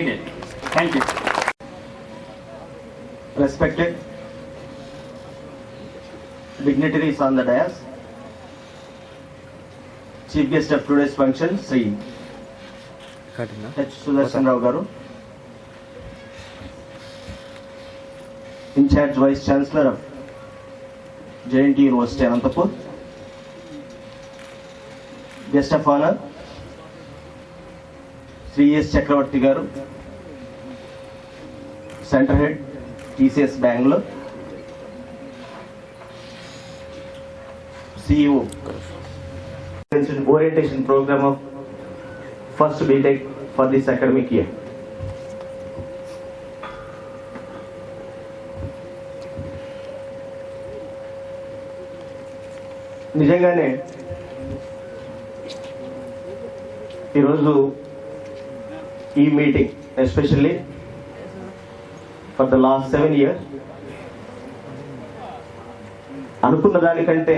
Thank you. Respected dignitaries on the dais, Chief guest of today's function, Sri H. Sudarshan Rao Garu, in charge Vice Chancellor of JNT University Anantapur, guest of honor, Sri S. Chakravarti Garu, Center Head, TCS Bangalore, CEO, orientation program of first BTech for this academic year. నిజంగానే ఈరోజు ఈ meeting especially for the last 7 years అనుకున్న దానికంటే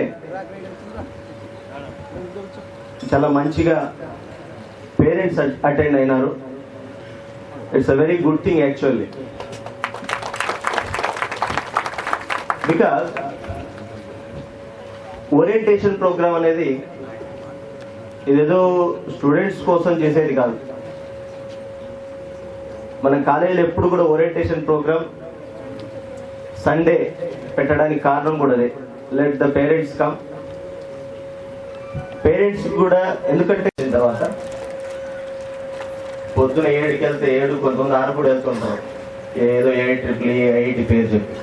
చాలా మంచిగా parents attend అయినారు. It's a very good thing actually, because orientation program అనేది ఇదేదో స్టూడెంట్స్ కోసం చేసేది కాదు. మన కాలేజీలో ఎప్పుడు కూడా ఓరియంటేషన్ ప్రోగ్రామ్ సండే పెట్టడానికి కారణం కూడా అదే. Let the parents come. Parents కూడా ఎందుకంటే తర్వాత పొద్దున 7కి వెళ్తే 7, కొంతమంది 6 కూడా వెళ్తుంటారు, ఏదో 8 పేరు చెప్పి.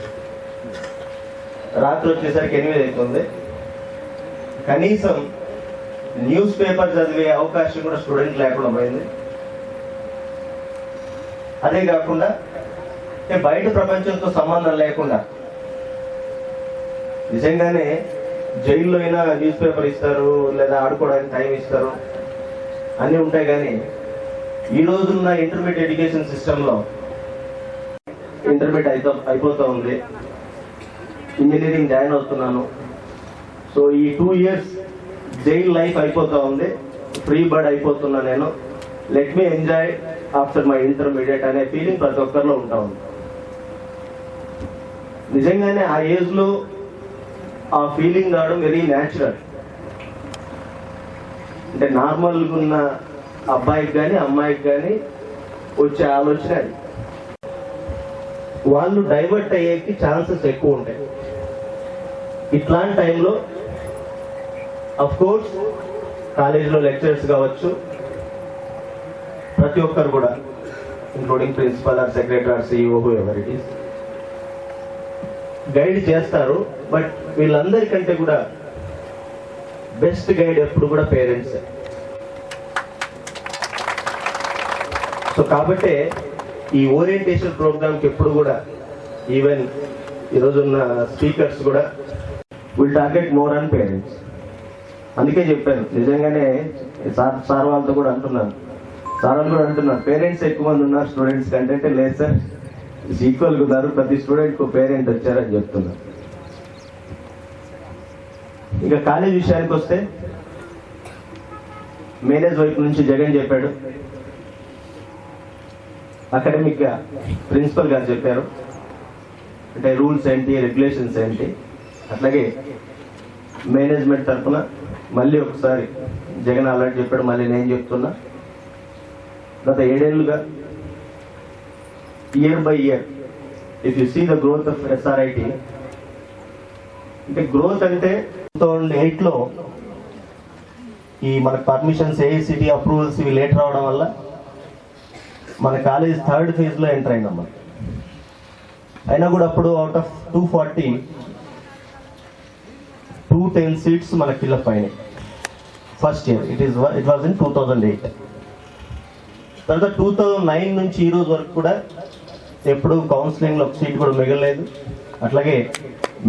రాత్రి వచ్చేసరికి 8 అవుతుంది. కనీసం న్యూస్ పేపర్ చదివే అవకాశం కూడా స్టూడెంట్ లేకుండా పోయింది. అదే కాకుండా బయట ప్రపంచంతో సంబంధం లేకుండా నిజంగానే జైల్లో అయినా న్యూస్ పేపర్ ఇస్తారు, లేదా ఆడుకోవడానికి టైం ఇస్తారు, అన్నీ ఉంటాయి. కానీ ఈ రోజున్న ఇంటర్మీడియట్ ఎడ్యుకేషన్ సిస్టంలో ఇంటర్మీడియట్ అయిపోతూ ఉంది, ఇంజనీరింగ్ జాయిన్ అవుతున్నాను. సో ఈ 2 years జైల్ లైఫ్ అయిపోతూ ఉంది, ఫ్రీ బర్డ్ అయిపోతున్నా నేను. Let me enjoy after my intermediate అనే ఫీలింగ్ ప్రతి ఒక్కరిలో ఉంటా ఉంది. నిజంగానే ఆ ఏజ్లో ఆ ఫీలింగ్ రావడం వెరీ న్యాచురల్. అంటే నార్మల్గా ఉన్న అబ్బాయికి కానీ అమ్మాయికి కానీ వచ్చే ఆలోచన అది. వాళ్ళు డైవర్ట్ అయ్యేకి ఛాన్సెస్ ఎక్కువ ఉంటాయి. ఇట్లాంటి టైంలో అఫ్ కోర్స్ కాలేజీలో లెక్చరర్స్ కావచ్చు, ప్రతి ఒక్కరు కూడా including principal or secretary or CEO ever it is guide చేస్తారు. బట్ వీళ్ళందరికంటే కూడా బెస్ట్ గైడ్ ఎప్పుడు కూడా పేరెంట్స్. సో కాబట్టి ఈ ఓరియంటేషన్ ప్రోగ్రామ్కి ఎప్పుడు కూడా ఈవెన్ ఈరోజున్న స్పీకర్స్ కూడా will target more on parents. అందుకే చెప్పాను, నిజంగానే సార్ వాళ్ళతో కూడా అంటున్నాను, సార్ వాళ్ళు కూడా అంటున్నారు పేరెంట్స్ ఎక్కువ మంది ఉన్నారు స్టూడెంట్స్ కంటే. లేదు సార్, ఈక్వల్గా ఉన్నారు, ప్రతి స్టూడెంట్కు పేరెంట్ వచ్చారని చెప్తున్నారు. ఇక కాలేజ్ విషయానికి వస్తే మేనేజ్ వైపు నుంచి జగన్ చెప్పాడు, అకాడమిక్ గా ప్రిన్సిపల్ గారు చెప్పారు, అంటే రూల్స్ ఏంటి, రెగ్యులేషన్స్ ఏంటి. అట్లాగే మేనేజ్మెంట్ తరఫున మళ్ళీ ఒకసారి జగన్ ఆల్రెడీ చెప్పాడు, మళ్ళీ నేను చెప్తున్నా. గత 7 ఏళ్లుగా year by year if you see the growth of SRIT, అంటే గ్రోత్ అంటే 2008లో ఈ మన పర్మిషన్స్, ఏఐసిటి అప్రూవల్స్ ఇవి లేట్ రావడం వల్ల మన కాలేజ్ 3rd phase లో ఎంటర్ అయిందమ్మా. అయినా కూడా అప్పుడు అవుట్ ఆఫ్ 240 210 seats మనకి ఫిల్అప్ అయినాయి first year. It was in 2008. తర్వాత 2009 నుంచి ఈ రోజు వరకు కూడా ఎప్పుడు కౌన్సిలింగ్లో ఒక సీట్ కూడా మిగలలేదు. అట్లాగే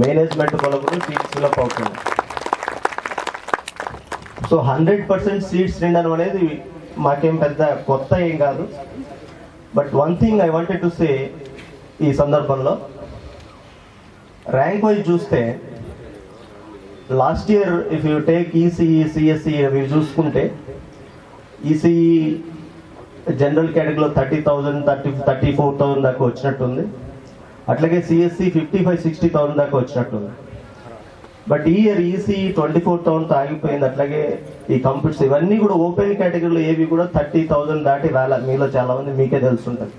మేనేజ్మెంట్ కొరకు సీట్స్ ఫిల్అప్ అవుతుంది. సో 100% సీట్స్ నిండడం అనేది మాకేం పెద్ద కొత్త ఏం కాదు. But one thing I wanted to say ఈ సందర్భంలో, ర్యాంక్ వైజ్ చూస్తే last year if you take ECE, CSE అవి చూసుకుంటే ఈసీఈ జనరల్ కేటగిరీలో 30,000 34,000 దాకా వచ్చినట్టుంది. అట్లాగే సిఎస్సి 55-60,000 దాకా వచ్చినట్టుంది. బట్ ఈ ఇయర్ ఈసీ 24,000 ఆగిపోయింది. అట్లాగే ఈ కంప్యూటర్స్ ఇవన్నీ కూడా ఓపెన్ కేటగిరీలో ఏవి కూడా 30,000 దాటి రాలే. మీలో చాలా మంది మీకే తెలుసుంటుంది.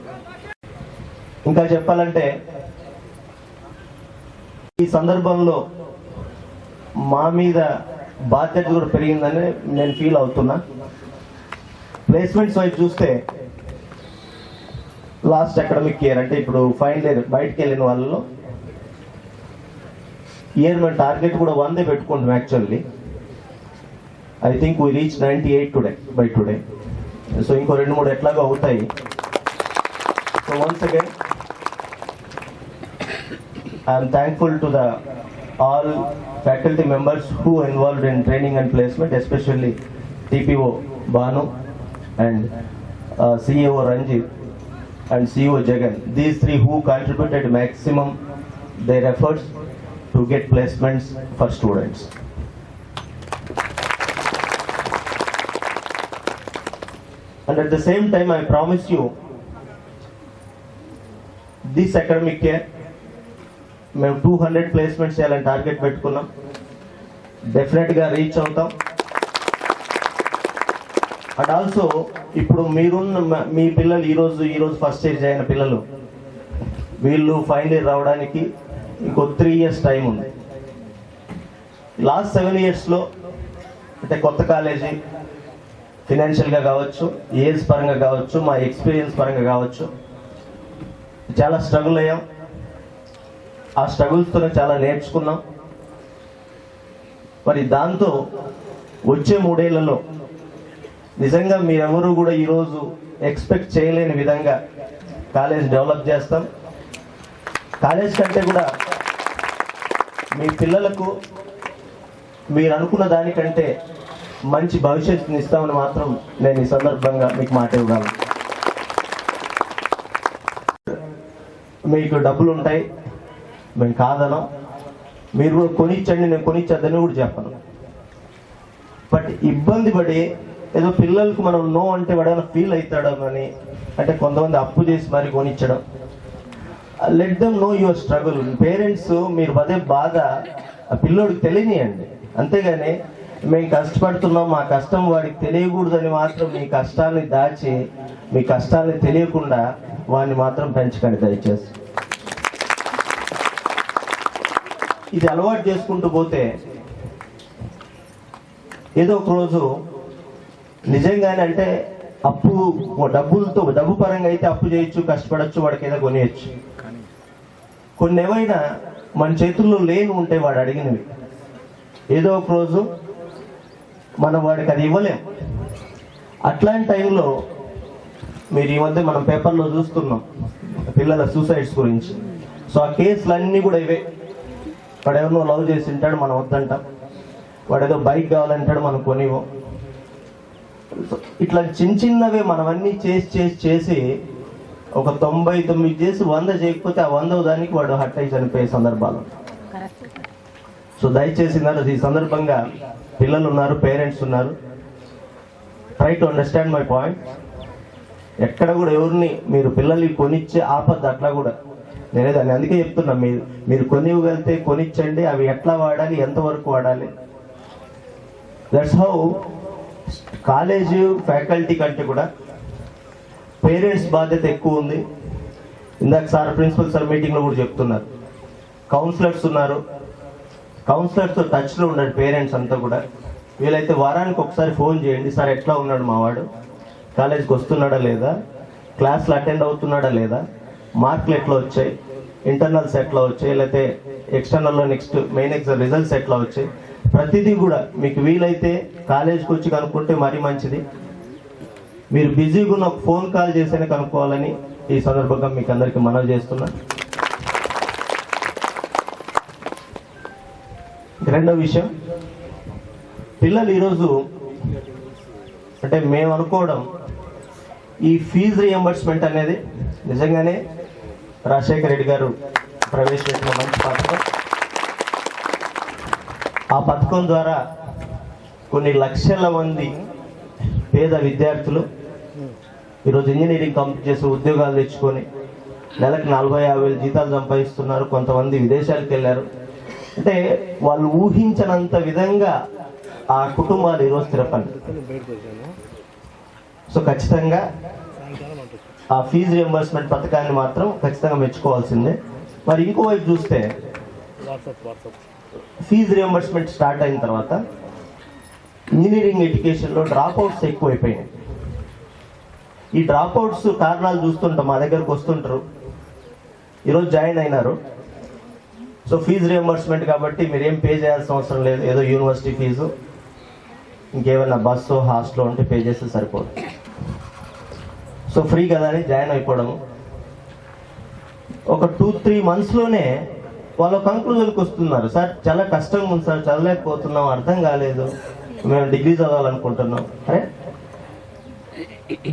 ఇంకా చెప్పాలంటే ఈ సందర్భంలో మా మీద బాధ్యత కూడా పెరిగిందని నేను ఫీల్ అవుతున్నా. ప్లేస్మెంట్స్ వైపు చూస్తే లాస్ట్ అకాడమిక్ ఇయర్ అంటే ఇప్పుడు ఫైనల్ ఇయర్ బయటకు వెళ్ళిన వాళ్ళలో ఇయర్ మన టార్గెట్ కూడా 100 పెట్టుకుంటాం. Actually I think we reach 98 by today. So ఇంకో 2-3 ఎట్లాగో అవుతాయి. So once again I'm thankful to the all faculty members who involved in training and placement, especially TPO Banu and CEO Ranjit and CEO Jagan. These three who contributed maximum their efforts to get placements for students. And at the same time, I promise you, this academic year, మేము 200 placements చేయాలని target పెట్టుకున్నాం. డెఫినెట్గా reach అవుతాం. And also ఇప్పుడు మీరున్న మీ పిల్లలు ఈరోజు first year అయిన పిల్లలు వీళ్ళు ఫైనల్ ఇయర్ రావడానికి ఇంకో 3 years టైం ఉంది. లాస్ట్ 7 yearsలో అంటే కొత్త కాలేజీ ఫినాన్షియల్గా కావచ్చు, ఏజ్ పరంగా కావచ్చు, మా ఎక్స్పీరియన్స్ పరంగా కావచ్చు, చాలా స్ట్రగుల్ అయ్యాం. ఆ స్ట్రగుల్స్తో చాలా నేర్చుకున్నాం. మరి దాంతో వచ్చే 3 ఏళ్లలో నిజంగా మీరెవరూ కూడా ఈరోజు ఎక్స్పెక్ట్ చేయలేని విధంగా కాలేజ్ డెవలప్ చేస్తాం. కాలేజ్ కంటే కూడా మీ పిల్లలకు మీరు అనుకున్న దానికంటే మంచి భవిష్యత్తుని ఇస్తామని మాత్రం నేను ఈ సందర్భంగా మీకు మాట ఇవ్వగలను. మీకు డబ్బులు ఉంటాయి, మేము కాదనం. మీరు కూడా కొనిచ్చండి, నేను కొనిచ్చద్దని కూడా చెప్పను. బట్ ఇబ్బంది పడి ఏదో పిల్లలకు మనం నో అంటే వాడేమైనా ఫీల్ అవుతాడో అని అంటే కొంతమంది అప్పు చేసి మరి కొనిచ్చడం. Let them know your struggle. Parents మీరు పదే బాధ ఆ పిల్లోడికి తెలియనియండి. అంతేగాని మేము కష్టపడుతున్నాం, మా కష్టం వాడికి తెలియకూడదని మాత్రం మీ కష్టాన్ని దాచి మీ కష్టాన్ని తెలియకుండా వాడిని మాత్రం పెంచకండి దయచేసి. ఇది అలవాటు చేసుకుంటూ పోతే ఏదో ఒక రోజు నిజంగానే అంటే డబ్బు పరంగా అయితే అప్పు చేయొచ్చు, కష్టపడచ్చు, వాడికి ఏదో కొనియచ్చు. కొన్ని ఏమైనా మన చేతుల్లో లేని ఉంటే వాడు అడిగినవి ఏదో ఒక రోజు మనం వాడికి అది ఇవ్వలేం. అట్లాంటి టైంలో మీరు ఈ మధ్య మనం పేపర్లో చూస్తున్నాం పిల్లల సూసైడ్స్ గురించి. సో ఆ కేసులన్నీ కూడా ఇవే. వాడు ఎవరినో లవ్ చేసి ఉంటాడు, మనం వద్దంటాం. వాడు ఏదో బైక్ కావాలంటాడు, మనం కొనివ్వం. ఇట్లా చిన్నవే మనం అన్నీ చేసి ఒక 99 చేసి 100 చేయకపోతే ఆ 100వ దానికి వాడు హట్ అయి చనిపోయే సందర్భాలు. సో దయచేసి ఈ సందర్భంగా పిల్లలు ఉన్నారు, పేరెంట్స్ ఉన్నారు, try to understand my point. ఎక్కడ కూడా ఎవరిని మీరు పిల్లల్ని కొనిచ్చే ఆపద్దు. అట్లా కూడా నేనే దాన్ని అందుకే చెప్తున్నా, మీరు కొనివ్వగలిగితే కొనిచ్చండి. అవి ఎట్లా వాడాలి, ఎంతవరకు వాడాలి. దట్స్ హౌ కాలేజ్ ఫ్యాకల్టీ కంటే కూడా పేరెంట్స్ బాధ్యత ఎక్కువ ఉంది. ఇందాక సార్ ప్రిన్సిపల్ సార్ మీటింగ్లో కూడా చెప్తున్నారు. కౌన్సిలర్స్ ఉన్నారు, కౌన్సిలర్స్తో టచ్లో ఉన్నారు పేరెంట్స్ అంతా కూడా. వీలైతే వారానికి ఒకసారి ఫోన్ చేయండి, సార్ ఎట్లా ఉన్నాడు మా వాడు, కాలేజ్కి వస్తున్నాడా లేదా, క్లాస్లో అటెండ్ అవుతున్నాడా లేదా, మార్కులు ఎట్లా వచ్చాయి, ఇంటర్నల్స్ ఎట్లా వచ్చాయి, లేకపోతే ఎక్స్టర్నల్లో నెక్స్ట్ మెయిన్ ఎగ్జామ్ రిజల్ట్స్ ఎట్లా వచ్చాయి, ప్రతిదీ కూడా మీకు వీలైతే కాలేజ్కి వచ్చి కనుక్కుంటే మరీ మంచిది. మీరు బిజీగా ఉన్న ఫోన్ కాల్ చేసేనే కనుక్కోవాలని ఈ సందర్భంగా మీకు అందరికీ మనవి చేస్తున్నా. రెండో విషయం, పిల్లలు ఈరోజు అంటే మేము అనుకోవడం ఈ ఫీజు రియంబర్స్మెంట్ అనేది నిజంగానే రాజశేఖర రెడ్డి గారు ప్రవేశపెట్టిన మంచి పథకం. ఆ పథకం ద్వారా కొన్ని లక్షల మంది పేద విద్యార్థులు ఈరోజు ఇంజనీరింగ్ కంప్లీట్ చేసి ఉద్యోగాలు తెచ్చుకొని నెలకు 40-50 జీతాలు సంపాదిస్తున్నారు. కొంతమంది విదేశాలకు వెళ్ళారు. అంటే వాళ్ళు ఊహించనంత విధంగా ఆ కుటుంబాలు ఈరోజు స్థిరపడి. సో ఖచ్చితంగా ఆ ఫీజు రియంబర్స్మెంట్ పథకాన్ని మాత్రం ఖచ్చితంగా మెచ్చుకోవాల్సిందే. మరి ఇంకోవైపు చూస్తే ఫీజు రియంబర్స్మెంట్ స్టార్ట్ అయిన తర్వాత ఇంజనీరింగ్ ఎడ్యుకేషన్లో డ్రాప్అవుట్స్ ఎక్కువైపోయినాయి. ఈ డ్రాప్అవుట్స్ కారణాలు చూస్తుంటాం, మా దగ్గరకు వస్తుంటారు, ఈరోజు జాయిన్ అయినారు. సో ఫీజు రియంబర్స్మెంట్ కాబట్టి మీరు ఏం పే చేయాల్సిన అవసరం లేదు, ఏదో యూనివర్సిటీ ఫీజు ఇంకేమైనా బస్సు హాస్టల్ ఉంటే పే చేస్తే సరిపోదు. సో ఫ్రీ కదా అని జాయిన్ అయిపోవడము. ఒక 2-3 monthsలోనే వాళ్ళ కంక్లూజన్కి వస్తున్నారు, సార్ చాలా కష్టంగా ఉంది సార్, చదవలేకపోతున్నాం, అర్థం కాలేదు, మేము డిగ్రీ చదవాలనుకుంటున్నాం. అరే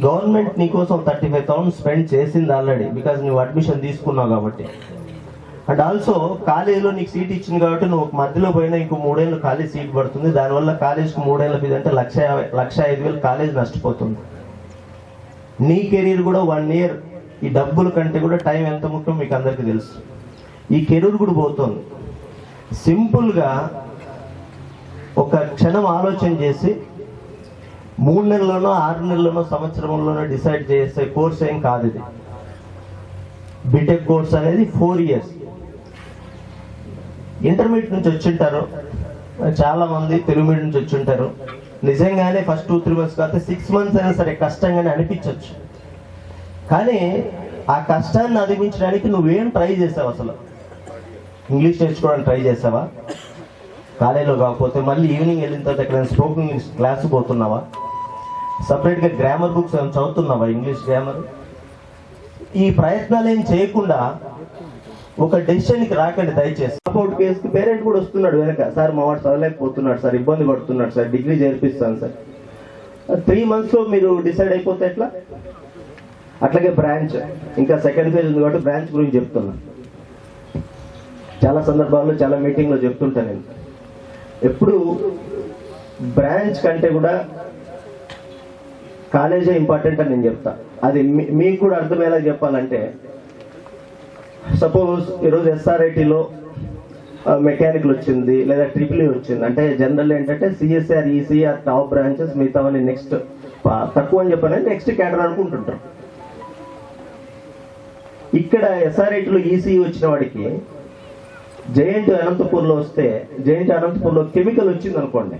గవర్నమెంట్ నీకోసం 35,000 స్పెండ్ చేసింది ఆల్రెడీ, బికాజ్ నువ్వు అడ్మిషన్ తీసుకున్నావు కాబట్టి. అండ్ ఆల్సో కాలేజీలో నీకు సీట్ ఇచ్చింది కాబట్టి నువ్వు మధ్యలో పోయినా ఇంకో 3 ఏళ్ళు కాలేజ్ సీట్ పడుతుంది. దానివల్ల కాలేజ్కి 3 ఏళ్ళ ఫీజు అంటే 1,05,000 కాలేజ్ నష్టపోతుంది. నీ కెరీర్ కూడా 1 year, ఈ డబ్బుల కంటే కూడా టైం ఎంత ముఖ్యం మీకు అందరికీ తెలుసు. ఈ కెరీర్ కూడా పోతుంది. సింపుల్గా ఒక క్షణం ఆలోచన చేసి 3 నెలల్లోనో 6 నెలల్లోనో సంవత్సరంలోనో డిసైడ్ చేసే కోర్స్ ఏం కాదు ఇది. బీటెక్ కోర్స్ అనేది 4 years. ఇంటర్మీడియట్ నుంచి వచ్చింటారు చాలా మంది, తెలుగు మీడియం నుంచి వచ్చింటారు. నిజంగానే ఫస్ట్ 2-3 months కాకపోతే 6 months అయినా సరే కష్టంగానే అనిపించవచ్చు. కానీ ఆ కష్టాన్ని అధిగమించడానికి నువ్వేం ట్రై చేసావు? అసలు ఇంగ్లీష్ నేర్చుకోవడానికి ట్రై చేసావా? కాలేజీలో కాకపోతే మళ్ళీ ఈవినింగ్ వెళ్ళిన తర్వాత ఎక్కడైనా స్పోకెన్ ఇంగ్లీష్ క్లాస్ పోతున్నావా? సపరేట్గా గ్రామర్ బుక్స్ ఏమైనా చదువుతున్నావా? English grammar. ఈ ప్రయత్నాలు ఏం చేయకుండా ఒక డెసిషన్కి రాకండి దయచేసి. సపోర్ట్ కేసుకి పేరెంట్ కూడా వస్తున్నాడు వెనక, సార్ మా వాడు చదవలేకపోతున్నాడు సార్, ఇబ్బంది పడుతున్నాడు సార్, డిగ్రీ చేర్పిస్తాను సార్. 3 monthsలో మీరు డిసైడ్ అయిపోతే ఎట్లా? అట్లాగే బ్రాంచ్, ఇంకా సెకండ్ ఫేజ్ ఉంది కాబట్టి బ్రాంచ్ గురించి చెప్తున్నా. చాలా సందర్భాల్లో చాలా మీటింగ్లో చెప్తుంటా నేను, ఎప్పుడు బ్రాంచ్ కంటే కూడా కాలేజే ఇంపార్టెంట్ అని నేను చెప్తా. అది మీకు కూడా అర్థమయ్యేలా చెప్పాలంటే, సపోజ్ ఈరోజు SRITలో మెకానికల్ వచ్చింది లేదా EEE వచ్చింది అంటే జనరల్ ఏంటంటే CSR, ECR టాప్ బ్రాంచెస్, మిగతావన్నీ నెక్స్ట్ తక్కువ అని చెప్పాలని నెక్స్ట్ క్యాడర్ అనుకుంటుంటారు. ఇక్కడ SRITలో ECE వచ్చిన వాడికి JNT అనంతపూర్లో వస్తే, JNT అనంతపూర్లో కెమికల్ వచ్చింది అనుకోండి,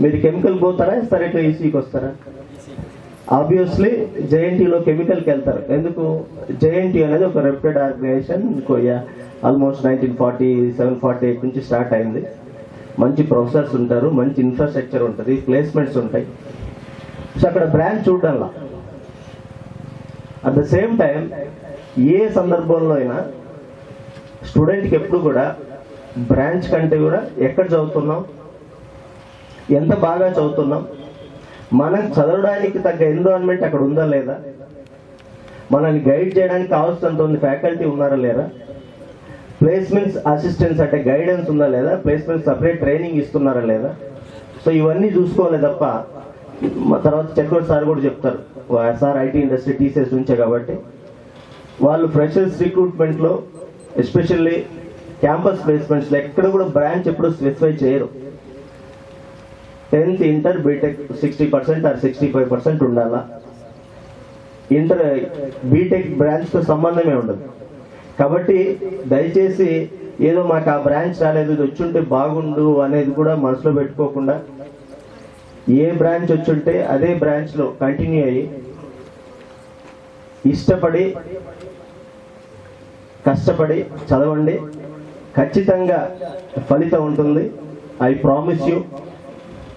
మీరు కెమికల్ పోతారా SRITలో ECEకి వస్తారా? ఆబ్వియస్లీ JNTలో కెమికల్కి వెళ్తారు. ఎందుకు? JNT అనేది ఒక రెప్యూటెడ్ ఆర్గనైజేషన్, ఆల్మోస్ట్ 1947-48 నుంచి స్టార్ట్ అయింది. మంచి ప్రొఫెసర్స్ ఉంటారు, మంచి ఇన్ఫ్రాస్ట్రక్చర్ ఉంటుంది, ప్లేస్మెంట్స్ ఉంటాయి. సో అక్కడ బ్రాంచ్ చూడాల. అట్ ద సేమ్ టైం ఏ సందర్భంలో అయినా స్టూడెంట్కి ఎప్పుడు కూడా బ్రాంచ్ కంటే కూడా ఎక్కడ చదువుతున్నాం, ఎంత బాగా చదువుతున్నాం, మనం చదవడానికి తగ్గ ఎన్విరాన్మెంట్ అక్కడ ఉందా లేదా, మనల్ని గైడ్ చేయడానికి కావాల్సినంత ఉంది ఫ్యాకల్టీ ఉన్నారా లేదా, ప్లేస్మెంట్స్ అసిస్టెంట్స్ అంటే గైడెన్స్ ఉందా లేదా, ప్లేస్మెంట్స్ సపరేట్ ట్రైనింగ్ ఇస్తున్నారా లేదా. సో ఇవన్నీ చూసుకోవాలి తప్ప, తర్వాత చక్రవర్తి సార్ కూడా చెప్తారు, సార్ IT ఇండస్ట్రీ TCS నుంచే కాబట్టి వాళ్ళు ఫ్రెషర్స్ రిక్రూట్మెంట్లో ఎస్పెషల్లీ క్యాంపస్ ప్లేస్మెంట్స్లో ఎక్కడ కూడా బ్రాంచ్ ఎప్పుడు స్పెసిఫై చేయరు. 10th ఇంటర్ బీటెక్ 60% ఆర్ 65% ఉండాలా. ఇంటర్ బీటెక్ బ్రాంచ్తో సంబంధమే ఉండదు. కాబట్టి దయచేసి ఏదో మాకు ఆ బ్రాంచ్ రాలేదు, ఇది వచ్చుంటే బాగుండు అనేది కూడా మనసులో పెట్టుకోకుండా, ఏ బ్రాంచ్ వచ్చుంటే అదే బ్రాంచ్లో కంటిన్యూ అయ్యి ఇష్టపడి కష్టపడి చదవండి. ఖచ్చితంగా ఫలితం ఉంటుంది. I promise you.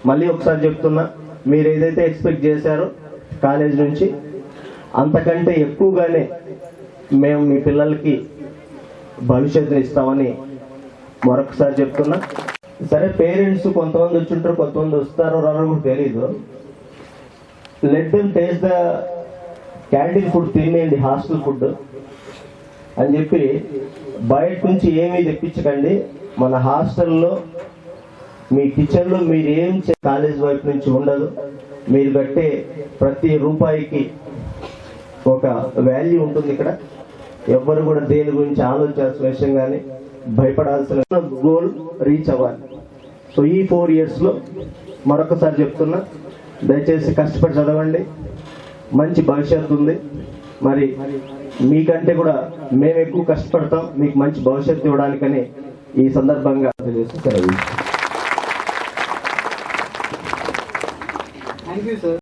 మళ్ళీ ఒకసారి చెప్తున్నా, మీరు ఏదైతే ఎక్స్పెక్ట్ చేశారో కాలేజ్ నుంచి అంతకంటే ఎక్కువగానే మేము మీ పిల్లలకి భవిష్యత్తుని ఇస్తామని మరొకసారి చెప్తున్నా. సరే, పేరెంట్స్ కొంతమంది వచ్చుంటారు, కొంతమంది వస్తారో రారో కూడా తెలీదు. Let them taste the canteen food, తినేయండి హాస్టల్ ఫుడ్ అని చెప్పి బయట నుంచి ఏమీ తెప్పించకండి. మన హాస్టల్లో మీ కిచెన్లో మీరు ఏం కాలేజ్ వైపు నుంచి ఉండదు. మీరు కట్టే ప్రతి రూపాయికి ఒక వాల్యూ ఉంటుంది. ఇక్కడ ఎవ్వరు కూడా దేని గురించి ఆలోచించాల్సిన విషయం కానీ భయపడాల్సిన గోల్ రీచ్ అవ్వాలి. సో ఈ 4 yearsలో మరొకసారి చెప్తున్నా, దయచేసి కష్టపడి చదవండి, మంచి భవిష్యత్తు ఉంది. మరి మీకంటే కూడా మేము ఎక్కువ కష్టపడతాం మీకు మంచి భవిష్యత్తు ఇవ్వడానికని ఈ సందర్భంగా తెలియజేస్తూ సెలవు. Thank you, sir.